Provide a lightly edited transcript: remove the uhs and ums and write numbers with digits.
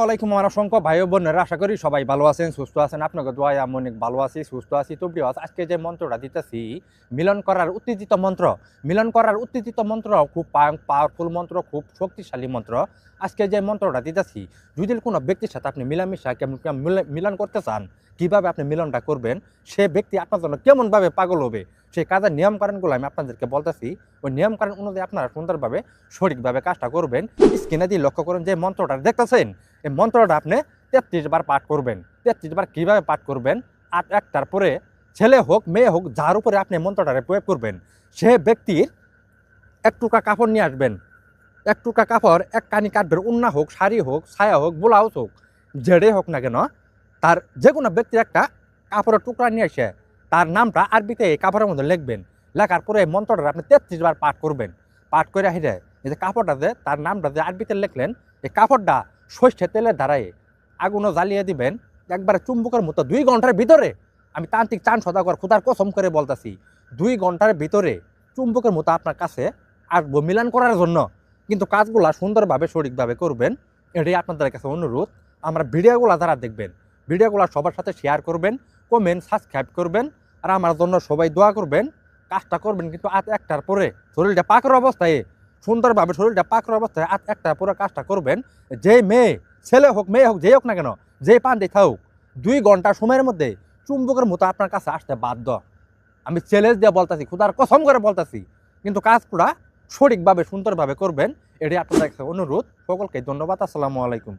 আসসালামাইকুম আমার অসংখ্য ভাই ও বোনেরা, আশা করি সবাই ভালো আছেন, সুস্থ আছেন। আপনাকে দোয়ায় আমি অনেক ভালো আছি, সুস্থ আছি। তো প্রিয়, আজকে যে মন্ত্রটা দিতেছি, মিলন করার উত্তেজিত মন্ত্র। মিলন করার উত্তেজিত মন্ত্র খুব পাওয়ারফুল মন্ত্র, খুব শক্তিশালী মন্ত্র। আজকে যে মন্ত্রটা দিতেছি, যদি কোনো ব্যক্তির সাথে আপনি মিলামিশা মিলন করতে চান, কীভাবে আপনি মিলনটা করবেন, সে ব্যক্তি আপনার জন্য কেমনভাবে পাগল হবে, সেই কাজের নিয়মকানুনগুলো আমি আপনাদেরকে বলতেছি। ওই নিয়মকানুন অনুযায়ী আপনারা সুন্দরভাবে সঠিকভাবে কাজটা করবেন। স্ক্রিনে দিয়ে লক্ষ্য করুন যে মন্ত্রটা দেখতেছেন, এই মন্ত্রটা আপনি 33 বার পাঠ করবেন। 33 বার কীভাবে পাঠ করবেন? একটার পরে ছেলে হোক মেয়ে হোক, যার উপরে আপনি মন্ত্রটারে প্রয়োগ করবেন, সে ব্যক্তির এক টুকরা কাপড় নিয়ে আসবেন। এক টুকরা কাপড় এক কানি কাটবেন, উন্না হোক, শাড়ি হোক, ছায়া হোক, ব্লাউজ হোক, যেটাই হোক না কেন, তার যে কোনো ব্যক্তির একটা কাপড়ের টুকরা নিয়ে এসে তার নামটা আরবিতে এই কাপড়ের মধ্যে লিখবেন। লেখার পরে এই মন্ত্রটা আপনি 33 বার পাঠ করবেন। পাঠ করে হেঁটে এই যে কাপড়টাতে তার নামটা যে আরবিতে লিখলেন, এই কাপড়টা সর্ষের তেলের ধারায় আগুনও জ্বালিয়ে দিবেন। একবারে চুম্বকের মতো 2 ঘন্টার ভিতরে, আমি তান্ত্রিক চান সদাগর খুদার কসম করে বলতেছি, 2 ঘন্টার ভিতরে চুম্বকের মতো আপনার কাছে আসবো মিলন করার জন্য। কিন্তু কাজগুলা সুন্দরভাবে সঠিকভাবে করবেন, এটাই আপনাদের কাছে অনুরোধ। আমরা ভিডিওগুলো যারা দেখবেন, ভিডিওগুলো সবার সাথে শেয়ার করবেন, কমেন্ট সাবস্ক্রাইব করবেন, আর আমার জন্য সবাই দোয়া করবেন। কাজটা করবেন কিন্তু আজ একটার পরে শরীরটা পাকের অবস্থায়, সুন্দরভাবে শরীরটা পাকের অবস্থায় আজ একটার পরে কাজটা করবেন। যে মেয়ে, ছেলে হোক মেয়ে হোক, যেই হোক না কেন, যেই পান্ডে থাকুক, 2 ঘন্টা সময়ের মধ্যে চুম্বকের মতো আপনার কাছে আসতে বাধ্য। আমি চ্যালেঞ্জ দিয়ে বলতেছি, খুদার কসম করে বলতেছি। কিন্তু কাজগুলা সঠিকভাবে সুন্দরভাবে করবেন, এটাই আপনাদের কাছে অনুরোধ। সকলকে ধন্যবাদ। আসসালামু আলাইকুম।